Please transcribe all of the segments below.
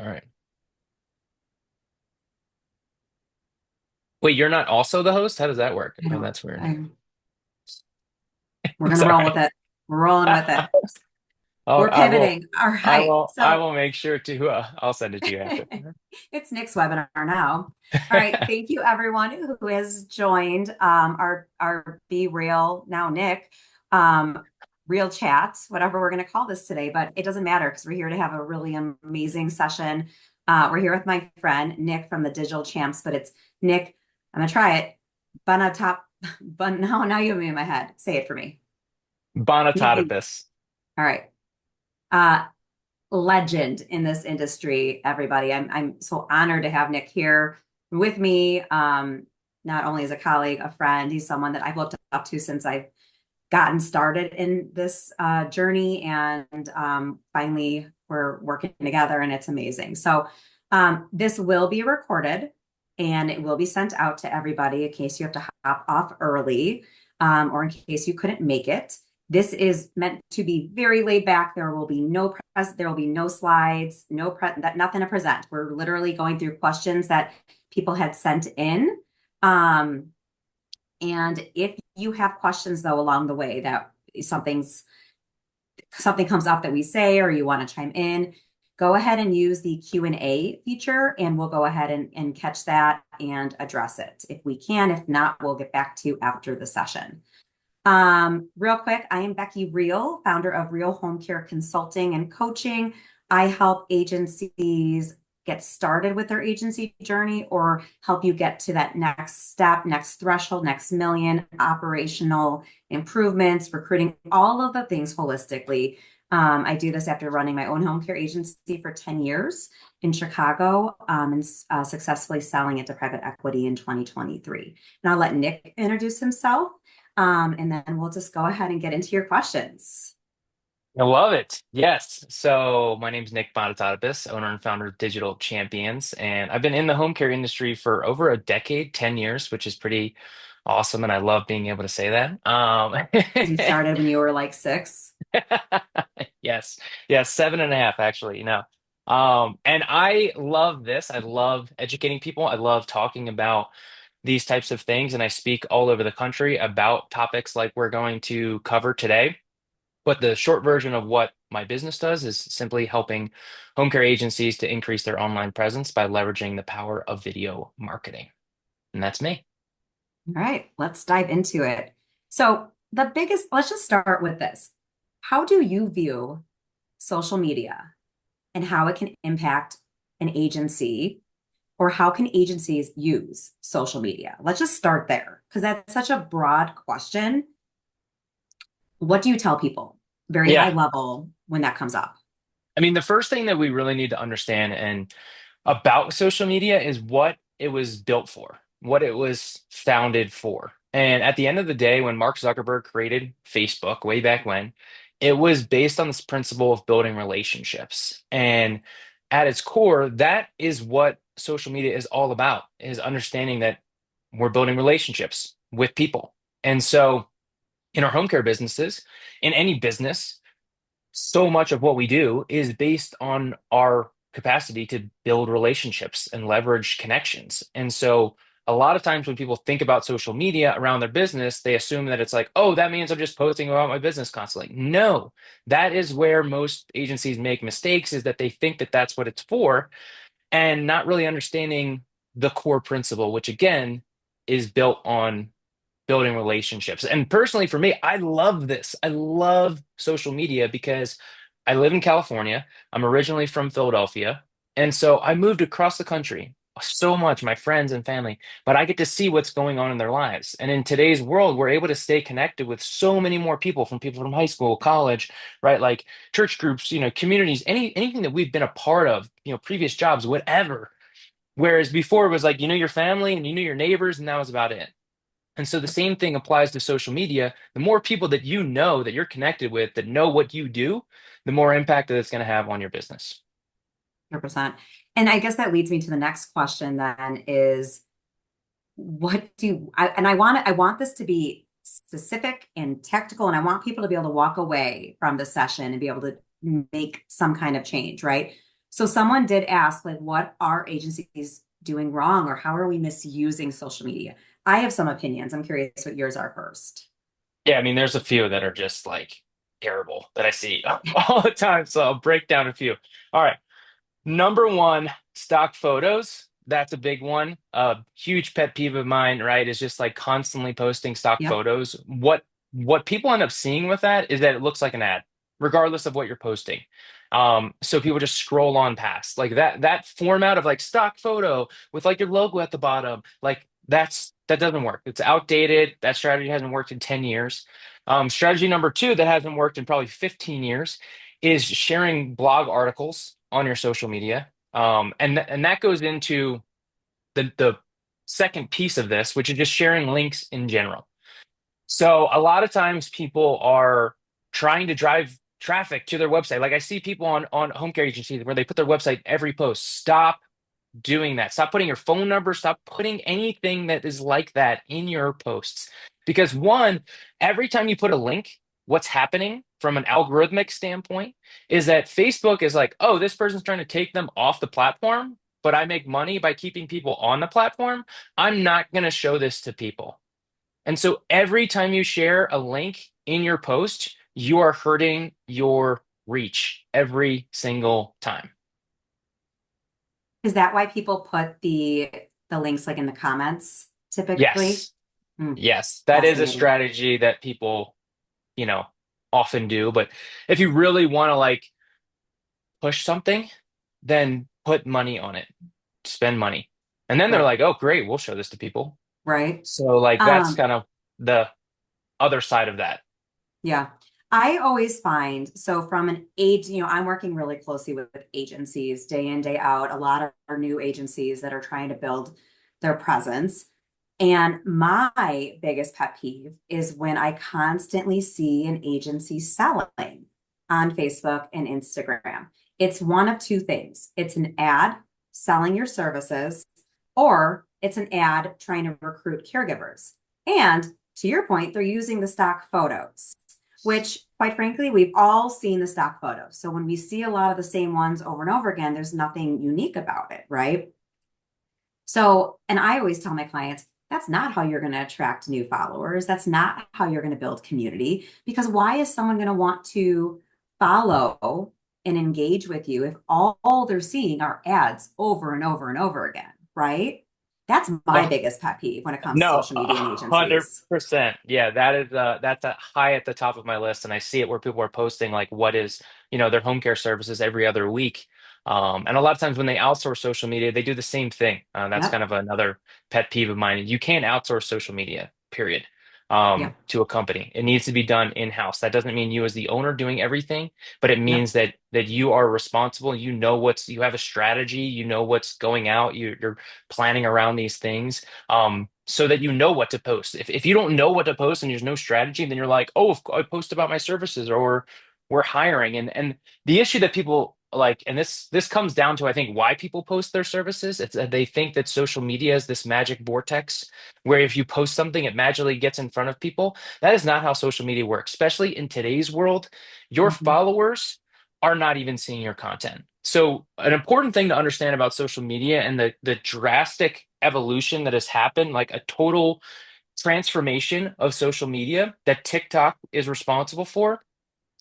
All right. Wait, you're not also the host? How does that work? I Oh, don't, that's weird. we're It's gonna all roll with right. it. We're rolling with it. Oh, We're pivoting. All right. I So will make sure to, I'll send it to you after. it's Nick's webinar now. All right. Thank you everyone who has joined our Be Real now Nick real chat, whatever we're going to call this today, but it doesn't matter because we're here to have a really amazing session. We're here with my friend Nick from the Digital Champs, but it's Nick. I'm gonna try it. Bonatop, but now you have me in my head. Say it for me. Nick. Bonitatibus. All right. Uh, Legend in this industry, everybody. I'm so honored to have Nick here with me. Not only as a colleague, a friend, he's someone that I've looked up to since I've gotten started in this journey, and finally we're working together, and it's amazing. So this will be recorded, and it will be sent out to everybody in case you have to hop off early, or in case you couldn't make it. This is meant to be very laid back. There will be no press, there will be no slides, nothing to present. We're literally going through questions that people had sent in. Um, and if you have questions though along the way that something comes up that we say or you want to chime in, go ahead and use the Q&A feature and we'll go ahead and catch that and address it if we can. If not, we'll get back to you after the session. Real quick, I am Becky Real, founder of Real Home Care Consulting and Coaching. I help agencies get started with their agency journey or help you get to that next step, next threshold, next million, operational improvements, recruiting, all of the things holistically. I do this after running my own home care agency for 10 years in Chicago, and successfully selling it to private equity in 2023. And I'll let Nick introduce himself. And then we'll just go ahead and get into your questions. I love it. Yes. So my name's Nick Bonitatibus, owner and founder of Digital Champions, and I've been in the home care industry for over a decade, 10 years, which is pretty awesome, and I love being able to say that. You started when you were like 6. Yes. Yes, 7.5 actually, And I love this. I love educating people. I love talking about these types of things, and I speak all over the country about topics like we're going to cover today. But the short version of what my business does is simply helping home care agencies to increase their online presence by leveraging the power of video marketing. And that's me. All right, let's dive into it. So, let's just start with this. How do you view social media and how it can impact an agency, or how can agencies use social media? Let's just start there because that's such a broad question. What do you tell people, very high Yeah. level, when that comes up? I mean, the first thing that we really need to understand and about social media is what it was built for, what it was founded for. And at the end of the day, when Mark Zuckerberg created Facebook way back when, it was based on this principle of building relationships. And at its core, that is what social media is all about, is understanding that we're building relationships with people. And so in our home care businesses, in any business, so much of what we do is based on our capacity to build relationships and leverage connections. And so a lot of times when people think about social media around their business, they assume that it's like, oh, that means I'm just posting about my business constantly. No, that is where most agencies make mistakes, is that they think that that's what it's for, and not really understanding the core principle, which again is built on building relationships. And personally, for me, I love this. I love social media because I live in California. I'm originally from Philadelphia. And so I moved across the country so much, my friends and family, but I get to see what's going on in their lives. And in today's world, we're able to stay connected with so many more people from high school, college, right? Like church groups, communities, anything that we've been a part of, previous jobs, whatever. Whereas before it was like, your family and you knew your neighbors, and that was about it. And so the same thing applies to social media. The more people that you know, that you're connected with, that know what you do, the more impact that it's going to have on your business. 100%. And I guess that leads me to the next question then is I want this to be specific and tactical, and I want people to be able to walk away from the session and be able to make some kind of change, right? So someone did ask, like, what are agencies doing wrong or how are we misusing social media? I have some opinions. I'm curious what yours are first. Yeah, I mean, there's a few that are just like terrible that I see all the time. So I'll break down a few. All right. Number one, stock photos. That's a big one. A huge pet peeve of mine, right, is just like constantly posting stock Yep. photos. What people end up seeing with that is that it looks like an ad, regardless of what you're posting. So people just scroll on past. Like that format of like stock photo with like your logo at the bottom, like that doesn't work. It's outdated. That strategy hasn't worked in 10 years. Strategy number two that hasn't worked in probably 15 years is sharing blog articles on your social media. And that goes into the second piece of this, which is just sharing links in general. So a lot of times people are trying to drive traffic to their website. Like I see people on home care agencies where they put their website every post. Stop doing that. Stop putting your phone number, stop putting anything that is like that in your posts. Because one, every time you put a link, what's happening from an algorithmic standpoint is that Facebook is like, oh, this person's trying to take them off the platform, but I make money by keeping people on the platform. I'm not going to show this to people. And so every time you share a link in your post, you are hurting your reach every single time. Is that why people put the links like in the comments typically? Yes. Hmm, Yes, that is a fascinating. strategy that people, you know, often do. But if you really want to like push something, then put money on it, spend money. And then they're Right. like, oh, great, we'll show this to people. Right. So, like, that's Um, kind of the other side of that. Yeah. I always find, so from an age, I'm working really closely with agencies day in, day out, a lot of our new agencies that are trying to build their presence. And my biggest pet peeve is when I constantly see an agency selling on Facebook and Instagram. It's one of two things. It's an ad selling your services, or it's an ad trying to recruit caregivers. And to your point, they're using the stock photos, which quite frankly, we've all seen the stock photos. So when we see a lot of the same ones over and over again, there's nothing unique about it, right? So, and I always tell my clients, that's not how you're going to attract new followers. That's not how you're going to build community. Because why is someone going to want to follow and engage with you if all they're seeing are ads over and over and over again, right? That's my biggest pet peeve when it comes to No, social media and 100%. agencies. Yeah, that is that's a high at the top of my list, and I see it where people are posting like what is, their home care services every other week. And a lot of times when they outsource social media, they do the same thing. That's kind Yep. of another pet peeve of mine. You can't outsource social media, period, Yep. to a company. It needs to be done in-house. That doesn't mean you as the owner doing everything, but it Yep. means that you are responsible. You have a strategy. You know what's going out. You're planning around these things so that you know what to post. If you don't know what to post and there's no strategy, then you're like, oh, I post about my services or we're hiring. And the issue that people like, and this comes down to I think why people post their services. It's that they think that social media is this magic vortex where if you post something, it magically gets in front of people. That is not how social media works, especially in today's world. Your Mhm. followers are not even seeing your content. So an important thing to understand about social media and the drastic evolution that has happened, like a total transformation of social media that TikTok is responsible for,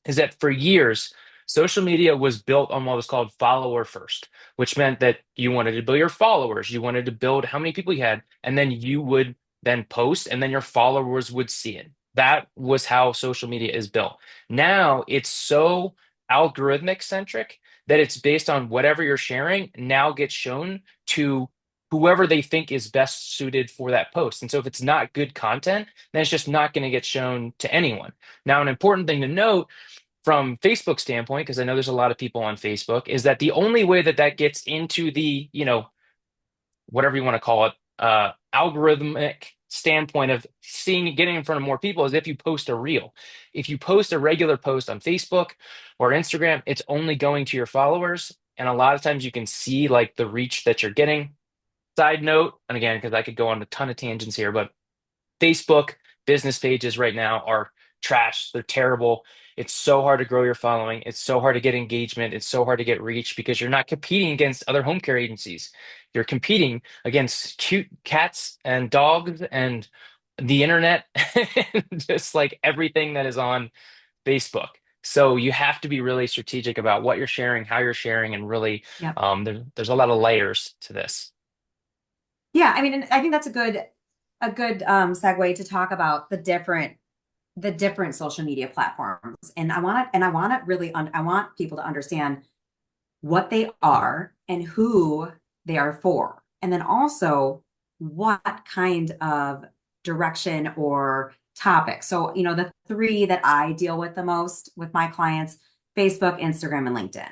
is that for years, social media was built on what was called follower first, which meant that you wanted to build your followers, you wanted to build how many people you had, and then you would then post, and then your followers would see it. That was how social media is built. Now it's so algorithmic centric that it's based on whatever you're sharing now gets shown to whoever they think is best suited for that post. And so if it's not good content, then it's just not going to get shown to anyone. Now, an important thing to note from Facebook standpoint, because I know there's a lot of people on Facebook, is that the only way that that gets into the, whatever you want to call it, algorithmic standpoint of seeing getting in front of more people is if you post a reel. If you post a regular post on Facebook or Instagram, it's only going to your followers. And a lot of times you can see like the reach that you're getting. Side note, and again, because I could go on a ton of tangents here, but Facebook business pages right now are trash. They're terrible. It's so hard to grow your following. It's so hard to get engagement. It's so hard to get reach because you're not competing against other home care agencies. You're competing against cute cats and dogs and the internet, and just like everything that is on Facebook. So you have to be really strategic about what you're sharing, how you're sharing, and really, Yep. there's a lot of layers to this. Yeah, I mean, and I think that's a good segue to talk about the different social media platforms. And I want to really I want people to understand what they are and who they are for. And then also what kind of direction or topic. So, the three that I deal with the most with my clients, Facebook, Instagram, and LinkedIn,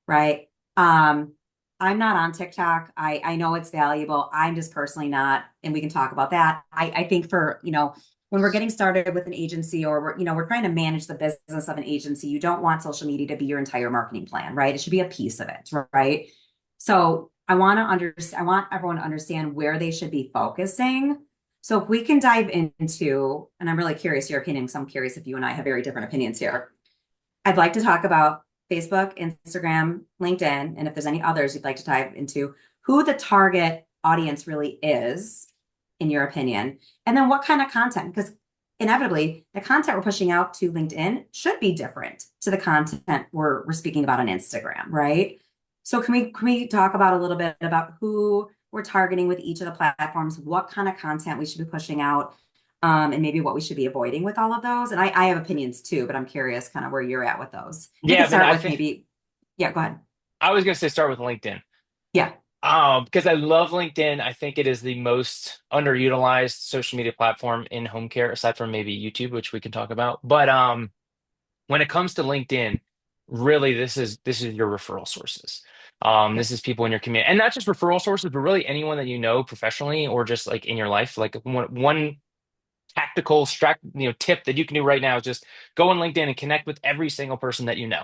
right? Um, I'm not on TikTok. I know it's valuable. I'm just personally not, and we can talk about that. I think for, when we're getting started with an agency or we're trying to manage the business of an agency, you don't want social media to be your entire marketing plan, right? It should be a piece of it, right? So I want everyone to understand where they should be focusing. So if we can dive into, and I'm really curious your opinion, because I'm curious if you and I have very different opinions here. I'd like to talk about Facebook, Instagram, LinkedIn, and if there's any others you'd like to dive into, who the target audience really is, in your opinion, and then what kind of content, because inevitably the content we're pushing out to LinkedIn should be different to the content we're speaking about on Instagram, right? So can we talk about a little bit about who we're targeting with each of the platforms, what kind of content we should be pushing out, and maybe what we should be avoiding with all of those. And I have opinions too, but I'm curious kind of where you're at with those. We Yeah, can then start I with think maybe, yeah, go ahead. I was going to say start with LinkedIn. Yeah. Because I love LinkedIn. I think it is the most underutilized social media platform in home care, aside from maybe YouTube, which we can talk about. But when it comes to LinkedIn, really this is your referral sources. This Yep. is people in your community, and not just referral sources, but really anyone that you know professionally or just like in your life. Like one tactical tip that you can do right now is just go on LinkedIn and connect with every single person that you know.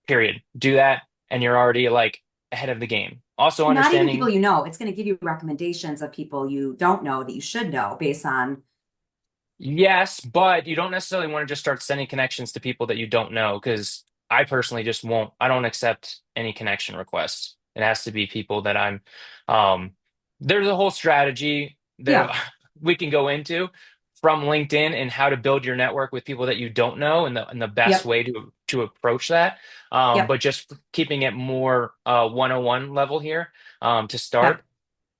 Period. Do that, and you're already like ahead of the game. Also Not even people understanding. you know. It's going to give you recommendations of people you don't know that you should know based on, Yes, but you don't necessarily want to just start sending connections to people that you don't know because I personally just won't. I don't accept any connection requests. It has to be people that I'm. Um, there's a whole strategy that yeah, we can go into from LinkedIn and how to build your network with people that you don't know and the best yep, way to approach that. yep, But just keeping it more 101 level here to yep, start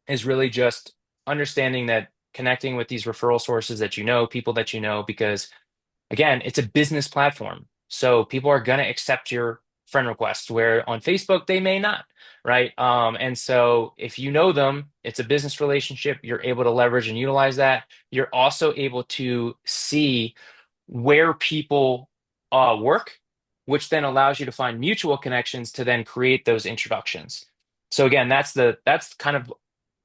is really just understanding that connecting with these referral sources that you know, people that you know, because again, it's a business platform. So people are going to accept your friend request, where on Facebook, they may not, right? And so if you know them, it's a business relationship. You're able to leverage and utilize that. You're also able to see where people work, which then allows you to find mutual connections to then create those introductions. So again, that's kind of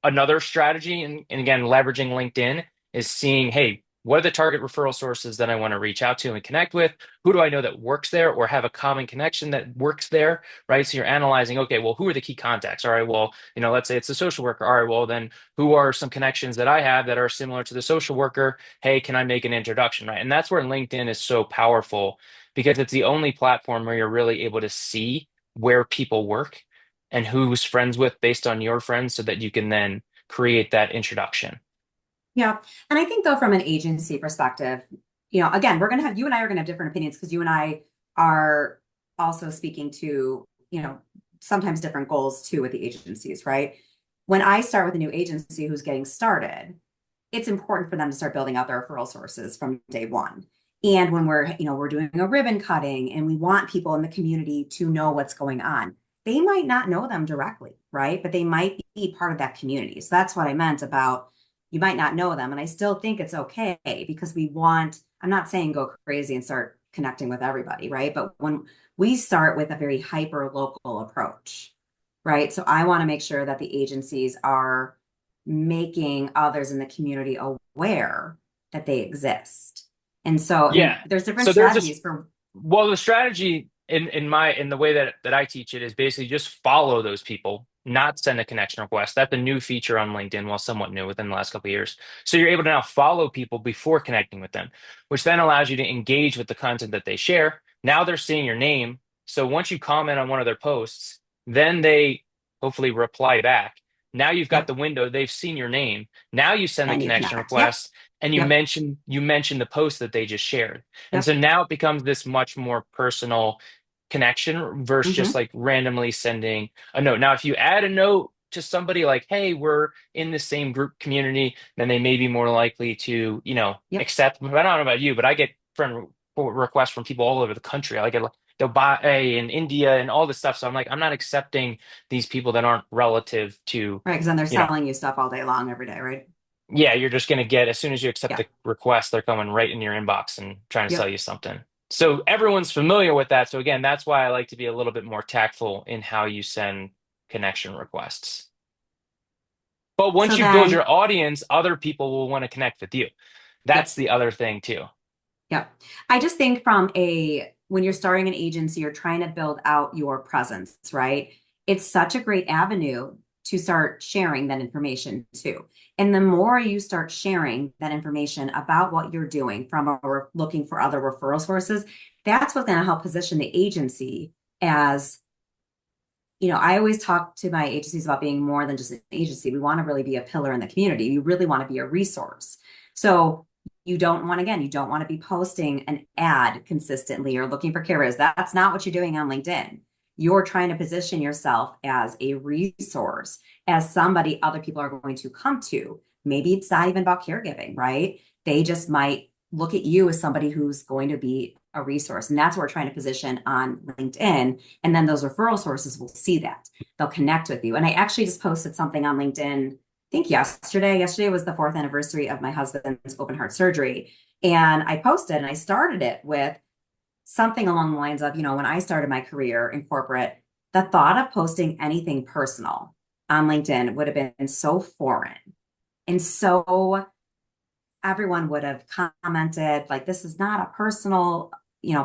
another strategy, and again, leveraging LinkedIn is seeing, hey, what are the target referral sources that I want to reach out to and connect with? Who do I know that works there or have a common connection that works there, right? So you're analyzing, okay, well, who are the key contacts? All right, well, let's say it's a social worker. All right, well, then who are some connections that I have that are similar to the social worker? Hey, can I make an introduction, right? And that's where LinkedIn is so powerful because it's the only platform where you're really able to see where people work and who's friends with based on your friends so that you can then create that introduction. yeah. And I think though, from an agency perspective, again, you and I are going to have different opinions because you and I are also speaking to, sometimes different goals too with the agencies, right? When I start with a new agency who's getting started, it's important for them to start building out their referral sources from day one. And when we're doing a ribbon cutting and we want people in the community to know what's going on, they might not know them directly, right? But they might be part of that community. So that's what I meant about you might not know them. And I still think it's okay because I'm not saying go crazy and start connecting with everybody, right? But when we start with a very hyper local approach, right? So I want to make sure that the agencies are making others in the community aware that they exist. And so, I Yeah. mean, there's different So there's this, strategies for, well, the strategy in the way that I teach it is basically just follow those people, not send a connection request. That's a new feature on LinkedIn, well, somewhat new within the last couple of years. So you're able to now follow people before connecting with them, which then allows you to engage with the content that they share, Now they're seeing your name. So once you comment on one of their posts, then they hopefully reply back. Now you've got Yep. the window, they've seen your name. Now you send the And you connection connect. Yep. request and Yep. you mention the post that they just shared. And so Yep. now it becomes this much more personal connection versus just Hmm. like randomly sending a note. Now, if you add a note to somebody like, hey, we're in the same group community, then they may be more likely to, Yep. accept. But I don't know about you, but I get friend requests from people all over the country. I get they'll buy in India and all this stuff. So I'm like, I'm not accepting these people that aren't relative to, Right. Because then they're you know, selling you stuff all day long, every day, right? yeah, you're just going to get, as soon as you accept Yeah. the request, they're coming right in your inbox and trying to sell Yep. you something. So everyone's familiar with that. So again, that's why I like to be a little bit more tactful in how you send connection requests. But once So you build then, your audience, other people will want to connect with you. That's yep. the other thing too. Yep. I just think when you're starting an agency, you're trying to build out your presence, right? It's such a great avenue to start sharing that information too. And the more you start sharing that information about what you're doing looking for other referral sources, that's what's going to help position the agency as, I always talk to my agencies about being more than just an agency. We want to really be a pillar in the community. You really want to be a resource. So you don't want to be posting an ad consistently or looking for caregivers. That's not what you're doing on LinkedIn. You're trying to position yourself as a resource, as somebody other people are going to come to. Maybe it's not even about caregiving, right? They just might look at you as somebody who's going to be a resource. And that's what we're trying to position on LinkedIn. And then those referral sources will see that. They'll connect with you. And I actually just posted something on LinkedIn, I think yesterday. Yesterday was the fourth anniversary of my husband's open heart surgery. And I posted and I started it with something along the lines of, when I started my career in corporate, the thought of posting anything personal on LinkedIn would have been so foreign. And so everyone would have commented like this is not a personal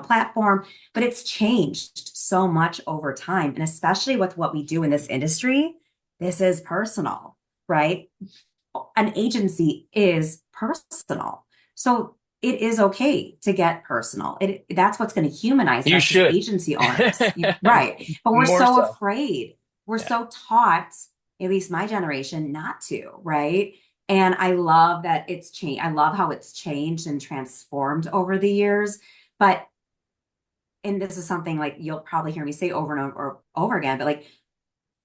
platform, but it's changed so much over time, and especially with what we do in this industry, this is personal, right? An agency is personal, so it is okay to get personal. That's what's going to humanize You us as should. agency owners, right? But we're More so so. afraid, we're Yeah. so taught, at least my generation, not to, right? And I love that it's changed. I love how it's changed and transformed over the years. But, and this is something like you'll probably hear me say over and over again, but like,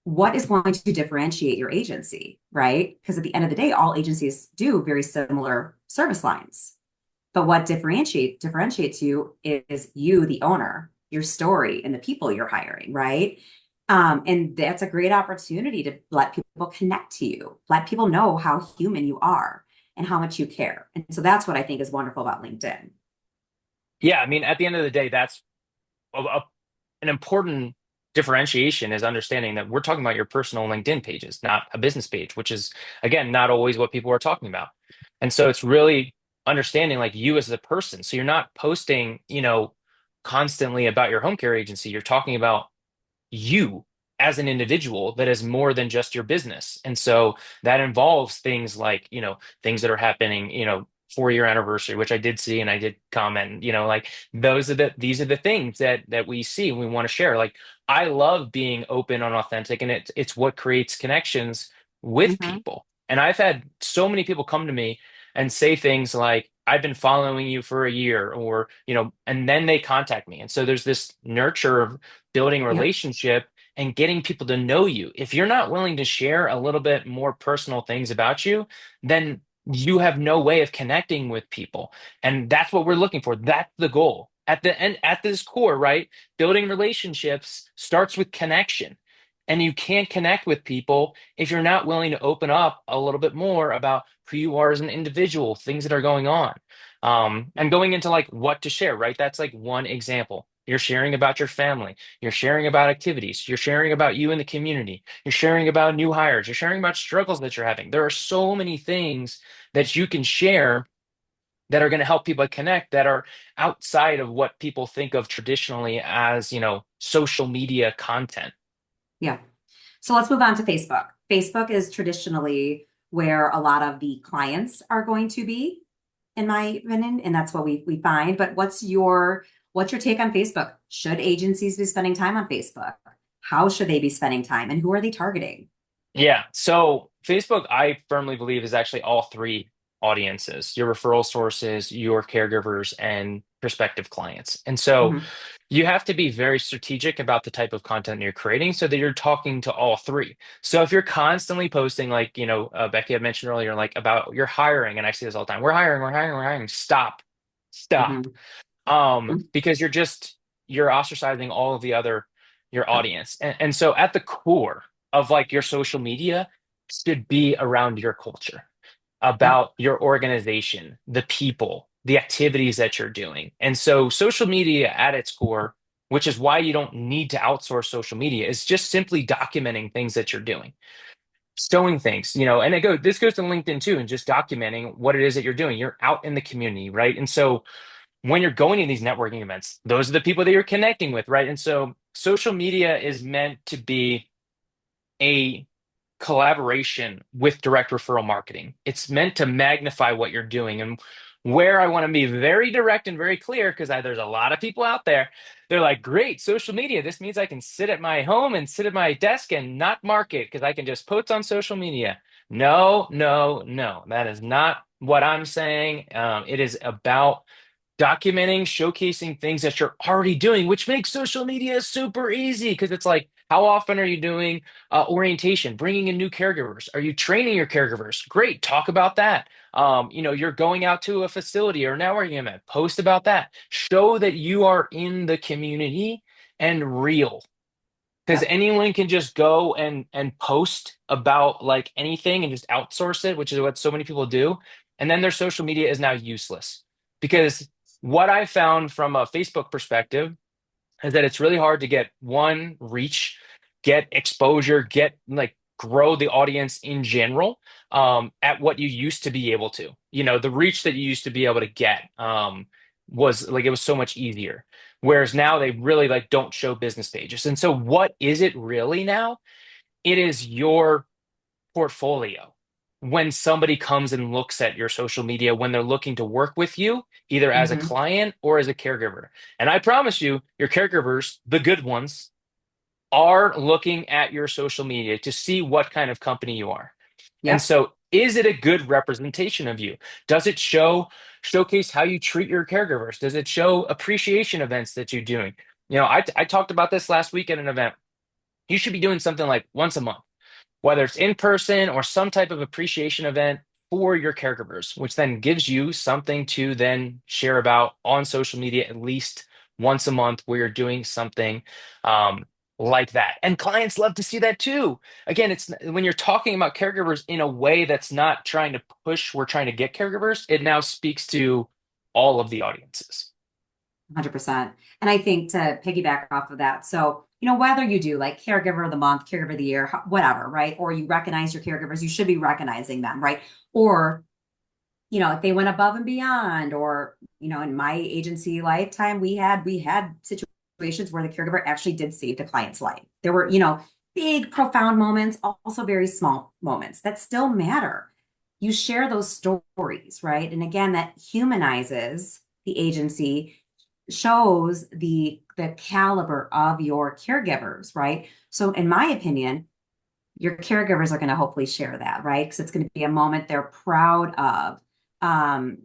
what is going to differentiate your agency, right? Because at the end of the day, all agencies do very similar service lines. But what differentiates you is you, the owner, your story, and the people you're hiring, right? And that's a great opportunity to let people connect to you, let people know how human you are and how much you care. And so that's what I think is wonderful about LinkedIn. Yeah, I mean, at the end of the day, that's an important differentiation is understanding that we're talking about your personal LinkedIn pages, not a business page, which is, again, not always what people are talking about. And so it's really understanding like you as a person. So you're not posting, constantly about your home care agency. You're talking about you as an individual that is more than just your business. And so that involves things like, things that are happening, 4-year anniversary, which I did see and I did comment, like these are the things that we see and we want to share. Like I love being open and authentic, and it's what creates connections with Mhm. people. And I've had so many people come to me and say things like, I've been following you for a year, or, and then they contact me. And so there's this nurture of building a Yep. relationship and getting people to know you. If you're not willing to share a little bit more personal things about you, then you have no way of connecting with people. And that's what we're looking for. That's the goal. At the end, at this core, right? Building relationships starts with connection. And you can't connect with people if you're not willing to open up a little bit more about who you are as an individual, things that are going on. And going into like what to share, right? That's like one example. You're sharing about your family. You're sharing about activities. You're sharing about you in the community. You're sharing about new hires. You're sharing about struggles that you're having. There are so many things that you can share that are going to help people connect that are outside of what people think of traditionally as, social media content. Yeah. So let's move on to Facebook. Facebook is traditionally where a lot of the clients are going to be, in my opinion, and that's what we find. But What's your take on Facebook? Should agencies be spending time on Facebook? How should they be spending time? And who are they targeting? Yeah. So Facebook, I firmly believe, is actually all three audiences: your referral sources, your caregivers, and prospective clients. And so Mhm. you have to be very strategic about the type of content you're creating so that you're talking to all three. So if you're constantly posting, like, Becky had mentioned earlier, like about your hiring, and I see this all the time, we're hiring, we're hiring, we're hiring. Stop. Stop. Mhm. Because you're ostracizing all of the other your audience. And so at the core of like your social media should be around your culture, Yep. about your organization, the people, the activities that you're doing. And so social media at its core, which is why you don't need to outsource social media, is just simply documenting things that you're doing, showing things, and this goes to LinkedIn too, and just documenting what it is that you're doing. You're out in the community, right? And so when you're going to these networking events, those are the people that you're connecting with, right? And so social media is meant to be a collaboration with direct referral marketing. It's meant to magnify what you're doing. And where I want to be very direct and very clear, because there's a lot of people out there, they're like, great, social media. This means I can sit at my home and sit at my desk and not market because I can just post on social media. No, no, no. That is not what I'm saying. It is about documenting, showcasing things that you're already doing, which makes social media super easy because it's like, how often are you doing orientation, bringing in new caregivers? Are you training your caregivers? Great, talk about that. You're going out to a facility or networking event, post about that. Show that you are in the community and real. Because Yep. anyone can just go and post about like anything and just outsource it, which is what so many people do. And then their social media is now useless. Because what I found from a Facebook perspective is that it's really hard to get one reach, get exposure, get like grow the audience in general at what you used to be able to. The reach that you used to be able to get was like it was so much easier. Whereas now they really like don't show business pages. And so what is it really now? It is your portfolio. When somebody comes and looks at your social media, when they're looking to work with you, either as a Hmm. client or as a caregiver. And I promise you, your caregivers, the good ones, are looking at your social media to see what kind of company you are. And Yep. so, is it a good representation of you? Does it showcase how you treat your caregivers? Does it show appreciation events that you're doing? I talked about this last week at an event. You should be doing something like once a month, whether it's in person or some type of appreciation event for your caregivers, which then gives you something to then share about on social media at least once a month where you're doing something um, like that. And clients love to see that too. Again, it's when you're talking about caregivers in a way that's not trying to push, we're trying to get caregivers, it now speaks to all of the audiences. 100%. And I think to piggyback off of that, so, whether you do like caregiver of the month, caregiver of the year, whatever, right? Or you recognize your caregivers, you should be recognizing them, right? Or, if they went above and beyond, or, in my agency lifetime, we had situations where the caregiver actually did save the client's life. There were, big, profound moments, also very small moments that still matter. You share those stories, right? And again, that humanizes the agency, shows the caliber of your caregivers, right? So in my opinion, your caregivers are going to hopefully share that, right? Because it's going to be a moment they're proud of. Um,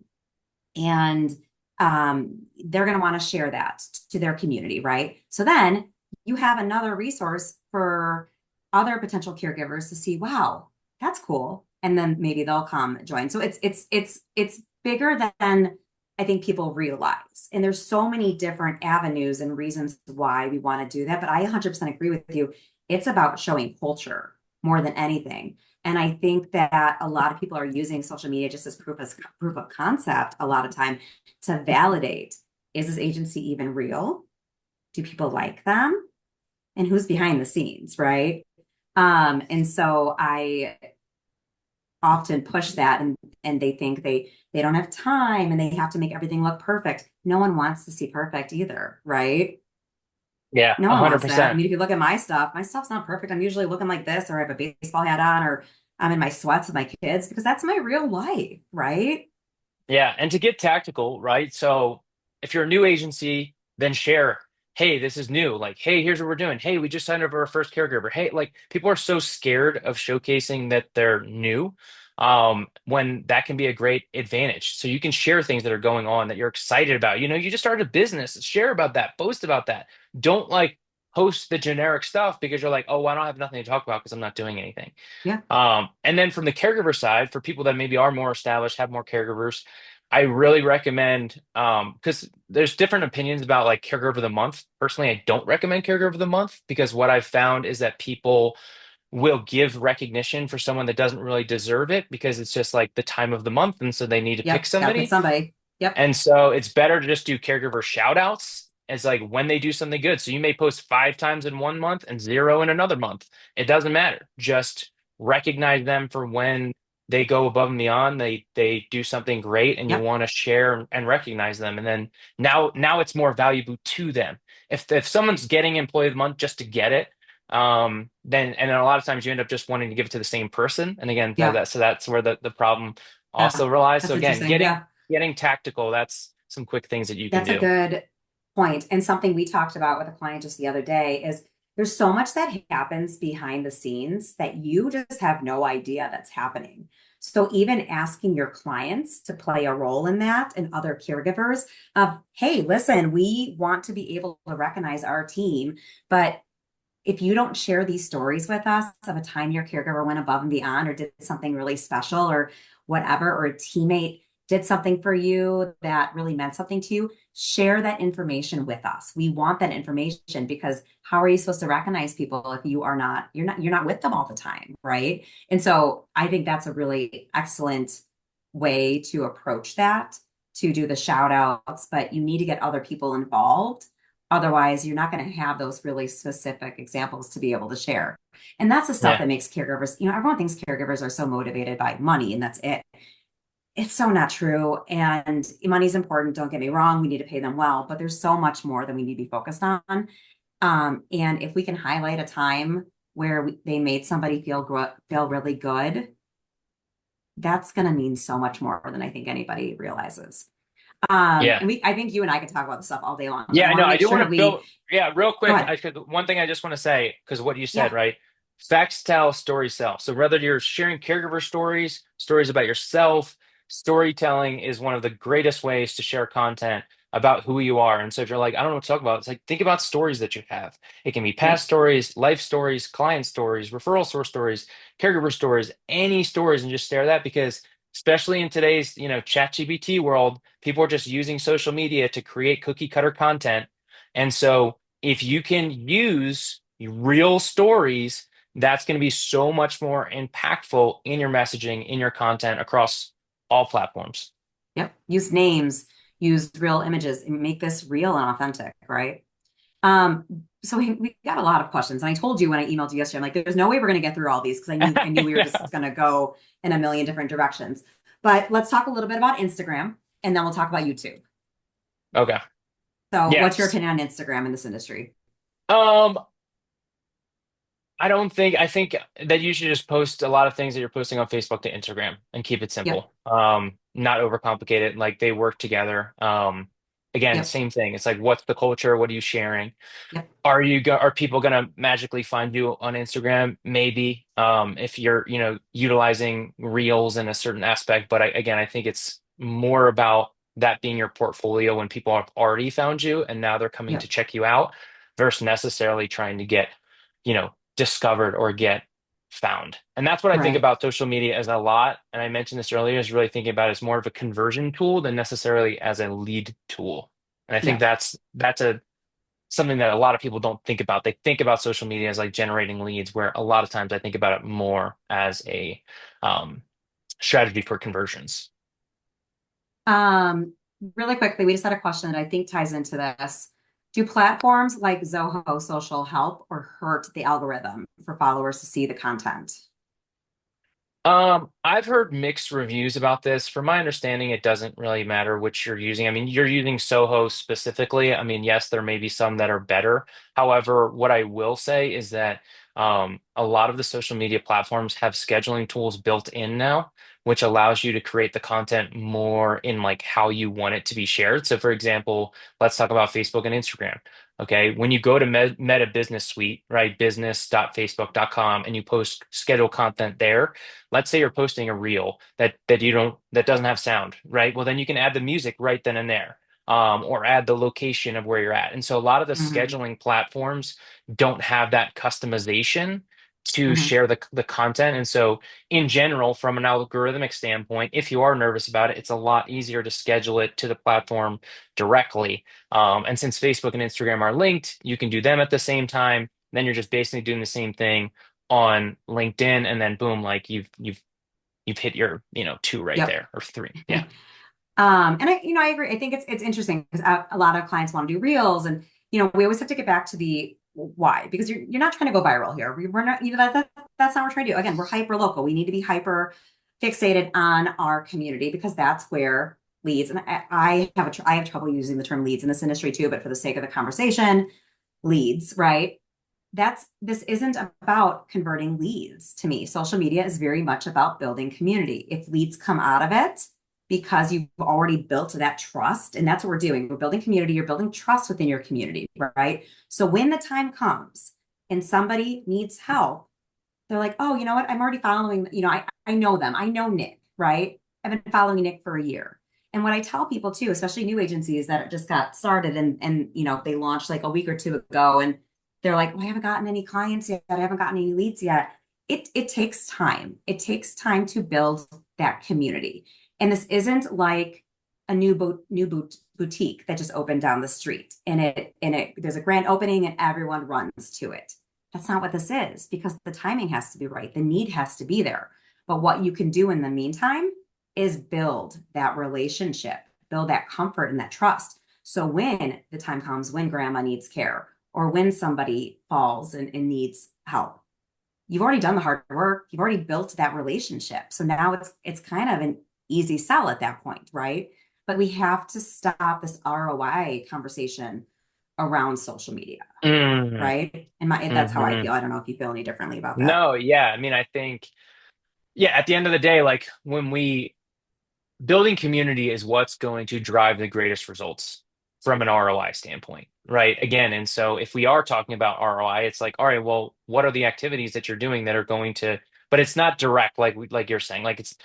and they're going to want to share that to their community, right? So then you have another resource for other potential caregivers to see, wow, that's cool. And then maybe they'll come join. So it's bigger than I think people realize. And there's so many different avenues and reasons why we want to do that. But I 100% agree with you. It's about showing culture more than anything. And I think that a lot of people are using social media just as proof of concept a lot of time to validate, is this agency even real? Do people like them? And who's behind the scenes, right? And so I often push that, and they think they don't have time and they have to make everything look perfect. No one wants to see perfect either, right? Yeah, No one wants that. I 100%. mean, if you look at my stuff's not perfect. I'm usually looking like this, or I have a baseball hat on, or I'm in my sweats with my kids because that's my real life, right? Yeah, and to get tactical, right? So if you're a new agency, then share, hey, this is new. Like, hey, here's what we're doing. Hey, we just signed up our first caregiver. Hey, like people are so scared of showcasing that they're new, when that can be a great advantage. So you can share things that are going on that you're excited about. You just started a business, share about that, post about that. Don't like post the generic stuff because you're like, oh, I don't have nothing to talk about because I'm not doing anything. Yeah. And then from the caregiver side, for people that maybe are more established, have more caregivers, I really recommend, because there's different opinions about like caregiver of the month. Personally, I don't recommend caregiver of the month because what I've found is that people will give recognition for someone that doesn't really deserve it because it's just like the time of the month, and so they need to pick Yep. Gotta pick somebody. somebody. Yep. And so it's better to just do caregiver shout outs as like when they do something good. So you may post 5 times in one month and zero in another month. It doesn't matter. Just recognize them for when they go above and beyond. They do something great and you Yep. want to share and recognize them. And then now it's more valuable to them. If someone's getting employee of the month just to get it, then a lot of times you end up just wanting to give it to the same person. And again, Yeah. so that's where the problem Yeah. also relies. So That's again, interesting. Yeah. getting tactical, that's some quick things that you can That's a do. good point. And something we talked about with a client just the other day is there's so much that happens behind the scenes that you just have no idea that's happening. So even asking your clients to play a role in that and other caregivers of, hey, listen, we want to be able to recognize our team, but if you don't share these stories with us of a time your caregiver went above and beyond or did something really special or whatever, or a teammate did something for you that really meant something to you, share that information with us. We want that information because how are you supposed to recognize people if you're not with them all the time, right? And so I think that's a really excellent way to approach that, to do the shout outs, but you need to get other people involved. Otherwise, you're not going to have those really specific examples to be able to share. And that's the stuff Yeah. that makes caregivers, everyone thinks caregivers are so motivated by money and that's it. It's so not true. And money's important. Don't get me wrong. We need to pay them well, but there's so much more that we need to be focused on. And if we can highlight a time where they made somebody feel really good, that's going to mean so much more than I think anybody realizes. Yeah. And I think you and I could talk about this stuff all day long, but I Yeah, want no, to I make do sure want that to build. we Yeah, real go quick. ahead. One thing I just want to say, because what you said, Yeah. right? Facts tell, stories sell. So whether you're sharing caregiver stories, stories about yourself, storytelling is one of the greatest ways to share content about who you are. And so if you're like, I don't know what to talk about, it's like think about stories that you have. It can be past Yep. stories, life stories, client stories, referral source stories, caregiver stories, any stories, and just share that because especially in today's, ChatGPT world, people are just using social media to create cookie cutter content. And so if you can use real stories, that's going to be so much more impactful in your messaging, in your content across all platforms. Yep. Use names, use real images, and make this real and authentic, right? Um, so we got a lot of questions. And I told you when I emailed you yesterday, I'm like, there's no way we're going to get through all these because I knew we were just Yeah. going to go in a million different directions. But let's talk a little bit about Instagram and then we'll talk about YouTube. Okay. So what's your Yes. opinion on Instagram in this industry? Um, I think that you should just post a lot of things that you're posting on Facebook to Instagram and keep it Yep. simple. Not overcomplicate it. Like they work together. Again, Yep. same thing. It's like, what's the culture? What are you sharing? Yep. Are people gonna magically find you on Instagram? Maybe, if you're, utilizing reels in a certain aspect. But again, I think it's more about that being your portfolio when people have already found you and now they're coming to Yep. check you out versus necessarily trying to get, discovered or get found. And that's what I think Right. about social media as a lot. And I mentioned this earlier, is really thinking about it as more of a conversion tool than necessarily as a lead tool. And I think Yep. that's a something that a lot of people don't think about. They think about social media as like generating leads, where a lot of times I think about it more as a um, strategy for conversions. Um, Really quickly, we just had a question that I think ties into this. Do platforms like Zoho Social help or hurt the algorithm for followers to see the content? I've heard mixed reviews about this. From my understanding, it doesn't really matter which you're using. I mean, you're using Soho specifically. I mean, yes, there may be some that are better. However, what I will say is that A lot of the social media platforms have scheduling tools built in now, which allows you to create the content more in like how you want it to be shared. So, for example, let's talk about Facebook and Instagram. Okay, when you go to Meta Business Suite, right, business.facebook.com, and you post schedule content there, let's say you're posting a reel that doesn't have sound, right? Well, then you can add the music right then and there, or add the location of where you're at. And so a lot of the Mhm. scheduling platforms don't have that customization to Mhm. share the content. And so, in general, from an algorithmic standpoint, if you are nervous about it, it's a lot easier to schedule it to the platform directly. And since Facebook and Instagram are linked, you can do them at the same time. Then you're just basically doing the same thing on LinkedIn, and then boom, like you've hit your, two right Yep. there or three. Yeah. And I agree. I think it's interesting because a lot of clients want to do reels, and we always have to get back to the why, because you're not trying to go viral here. We're not, that's not what we're trying to do. Again, we're hyper local. We need to be hyper fixated on our community because that's where leads. And I have trouble using the term leads in this industry too, but for the sake of the conversation, leads, right? This isn't about converting leads to me. Social media is very much about building community. If leads come out of it because you've already built that trust, and that's what we're doing. We're building community, you're building trust within your community, right? So when the time comes and somebody needs help, they're like, oh, you know what? I'm already following, I know them. I know Nick, right? I've been following Nick for a year. And what I tell people too, especially new agencies that just got started and they launched like a week or two ago and they're like, well, I haven't gotten any clients yet. I haven't gotten any leads yet. It takes time. It takes time to build that community. And this isn't like a boutique that just opened down the street and there's a grand opening and everyone runs to it. That's not what this is because the timing has to be right. The need has to be there. But what you can do in the meantime is build that relationship, build that comfort and that trust. So when the time comes, when grandma needs care or when somebody falls and needs help, you've already done the hard work. You've already built that relationship. So now it's kind of an easy sell at that point, right? But we have to stop this ROI conversation around social media, Mm, right? And that's how I hmm. feel. I don't know if you feel any differently about that. No, yeah. I mean, I think, yeah, at the end of the day, like when we building community is what's going to drive the greatest results from an ROI standpoint, right? Again, and so if we are talking about ROI, it's like, all right, well, what are the activities that you're doing that are going to, but it's not direct, like you're saying, like it's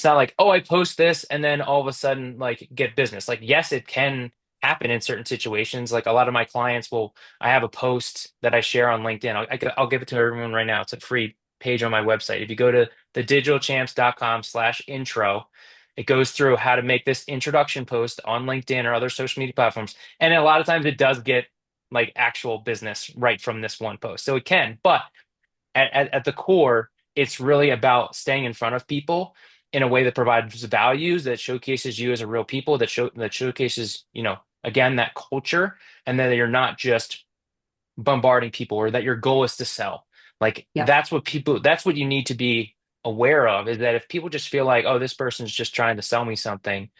not like, oh, I post this and then all of a sudden like get business. Like, yes, it can happen in certain situations. Like a lot of my clients will, I have a post that I share on LinkedIn. I'll give it to everyone right now. It's a free page on my website. If you go to thedigitalchamps.com/intro, it goes through how to make this introduction post on LinkedIn or other social media platforms. And a lot of times it does get like actual business right from this one post. So it can, but at the core, it's really about staying in front of people in a way that provides values, that showcases you as a real people, that showcases, again, that culture, and that you're not just bombarding people or that your goal is to sell. Like Yep. that's what you need to be aware of is that if people just feel like, oh, this person's just trying to sell me something,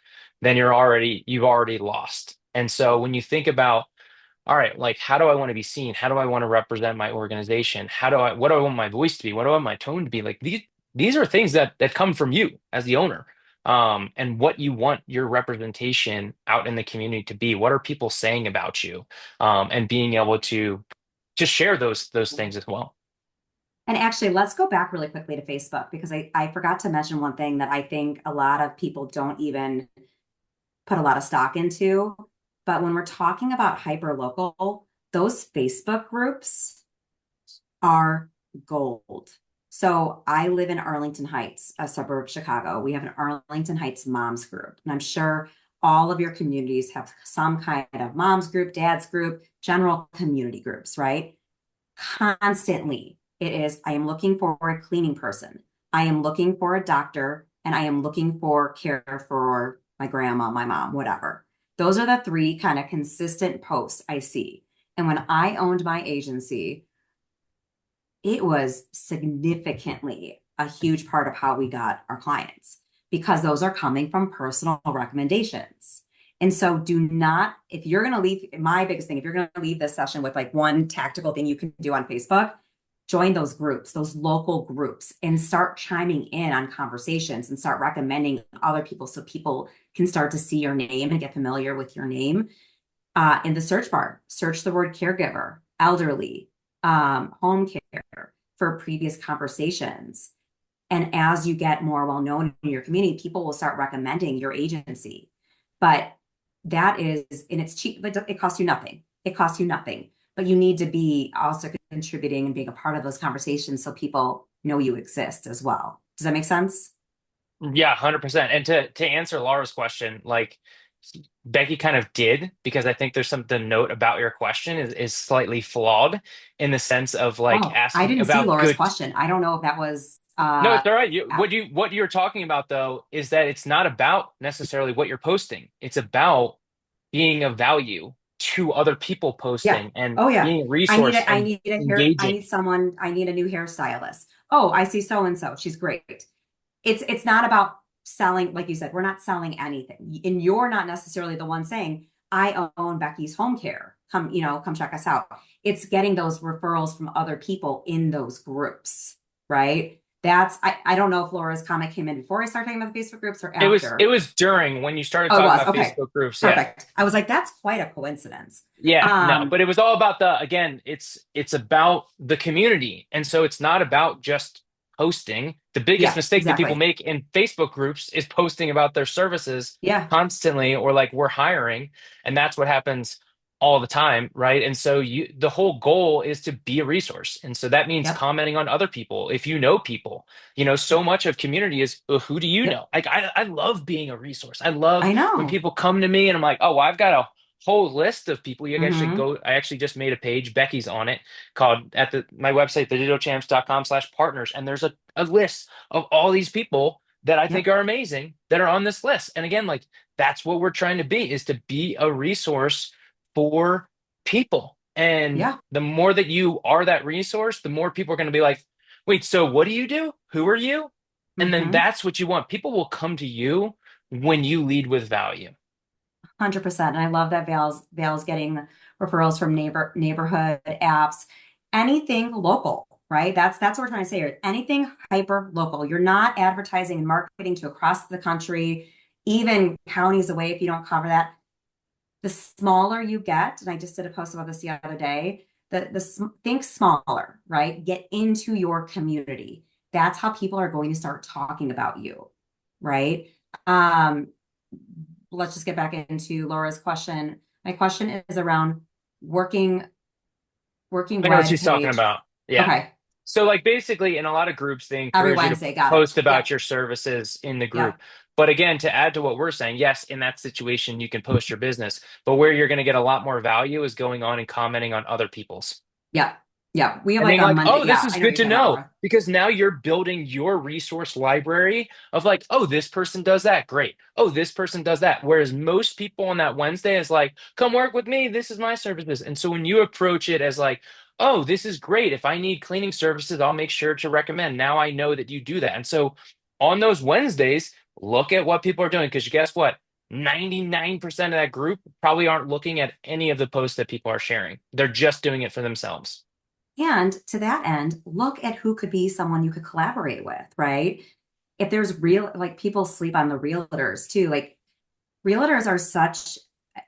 then you've already lost. And so when you think about, all right, like how do I want to be seen? How do I want to represent my organization? What do I want my voice to be? What do I want my tone to be? Like these are things that come from you as the owner. And what you want your representation out in the community to be. What are people saying about you? And being able to just share those things as well. And actually, let's go back really quickly to Facebook because I forgot to mention one thing that I think a lot of people don't even put a lot of stock into. But when we're talking about hyper local, those Facebook groups are gold. So I live in Arlington Heights, a suburb of Chicago. We have an Arlington Heights moms group. And I'm sure all of your communities have some kind of moms group, dads group, general community groups, right? Constantly, it is, I am looking for a cleaning person. I am looking for a doctor, and I am looking for care for my grandma, my mom, whatever. Those are the three kind of consistent posts I see. And when I owned my agency, it was significantly a huge part of how we got our clients because those are coming from personal recommendations. And so do not, if you're going to leave, my biggest thing, if you're going to leave this session with like one tactical thing you can do on Facebook, join those groups, those local groups, and start chiming in on conversations and start recommending other people so people can start to see your name and get familiar with your name. In the search bar, search the word caregiver, elderly, home care for previous conversations. And as you get more well known in your community, people will start recommending your agency. But that is, and it's cheap, but it costs you nothing. It costs you nothing. But you need to be also contributing and being a part of those conversations so people know you exist as well. Does that make sense? Yeah, 100%. And to answer Laura's question, like Becky kind of did, because I think there's something to note about your question is slightly flawed in the sense of like Oh, I asking didn't see about Laura's good. question. I don't know if that was No, it's all right. uh, What you're talking about though is that it's not about necessarily what you're posting. It's about being of value to other people yeah. posting and Oh yeah. being a resource I and need a hair, I need engaging. someone, I need a new hairstylist. Oh, I see so and so. She's great. It's not about selling, like you said, we're not selling anything. And you're not necessarily the one saying, I own Becky's home care. Come, come check us out. It's getting those referrals from other people in those groups, right? I don't know if Laura's comment came in before I started talking about the Facebook groups or It after. was during when you started Oh, it talking was. about Okay. Facebook groups. Yeah. Perfect. I was like, that's quite a coincidence. Yeah, no, Um, but it was all about the again, it's about the community. And so it's not about just posting. The biggest yeah, mistake that people exactly. make in Facebook groups is posting about their services Yeah. constantly or like we're hiring, and that's what happens all the time, right? And so you the whole goal is to be a resource. And so that means Yep. commenting on other people. If you know people, so much of community is who do you Yep. know? Like I love being a resource. I love I when know. people come to me and I'm like, "Oh, well, I've got a whole list of people. You can actually Hmm. go. I actually just made a page. Becky's on it called at my website, thedigitalchamps.com/partners. And there's a list of all these people that I think Yep. are amazing that are on this list. And again, like that's what we're trying to be is to be a resource for people. And Yeah. the more that you are that resource, the more people are going to be like, wait, so what do you do? Who are you? And then Hmm. that's what you want. People will come to you when you lead with value. 100%. And I love that Val's getting referrals from neighborhood apps, anything local, right? That's what we're trying to say here. Anything hyper local. You're not advertising and marketing to across the country, even counties away if you don't cover that. The smaller you get, and I just did a post about this the other day, think smaller, right? Get into your community. That's how people are going to start talking about you, right? Um, let's just get back into Laura's question. My question is around working working I know what web she's talking page. about. Yeah. Okay, So, like, basically, in a lot of groups, they every encourage you to Wednesday, got it. post about Yep, your services in the group. yep, But again, to add to what we're saying, yes, in that situation, you can post your business. But where you're going to get a lot more value is going on and commenting on other people's. yep, yep. We have And like being a like, Monday. oh, this Yeah, is I know what good you're to talking about, know Laura. because now you're building your resource library of like, oh, this person does that. Great. Oh, this person does that. Whereas most people on that Wednesday is like, come work with me. This is my services. And so when you approach it as like, oh, this is great. If I need cleaning services, I'll make sure to recommend. Now I know that you do that. And so on those Wednesdays, look at what people are doing because guess what? 99% of that group probably aren't looking at any of the posts that people are sharing. They're just doing it for themselves. And to that end, look at who could be someone you could collaborate with, right? If there's real, like people sleep on the realtors too. Like realtors are such,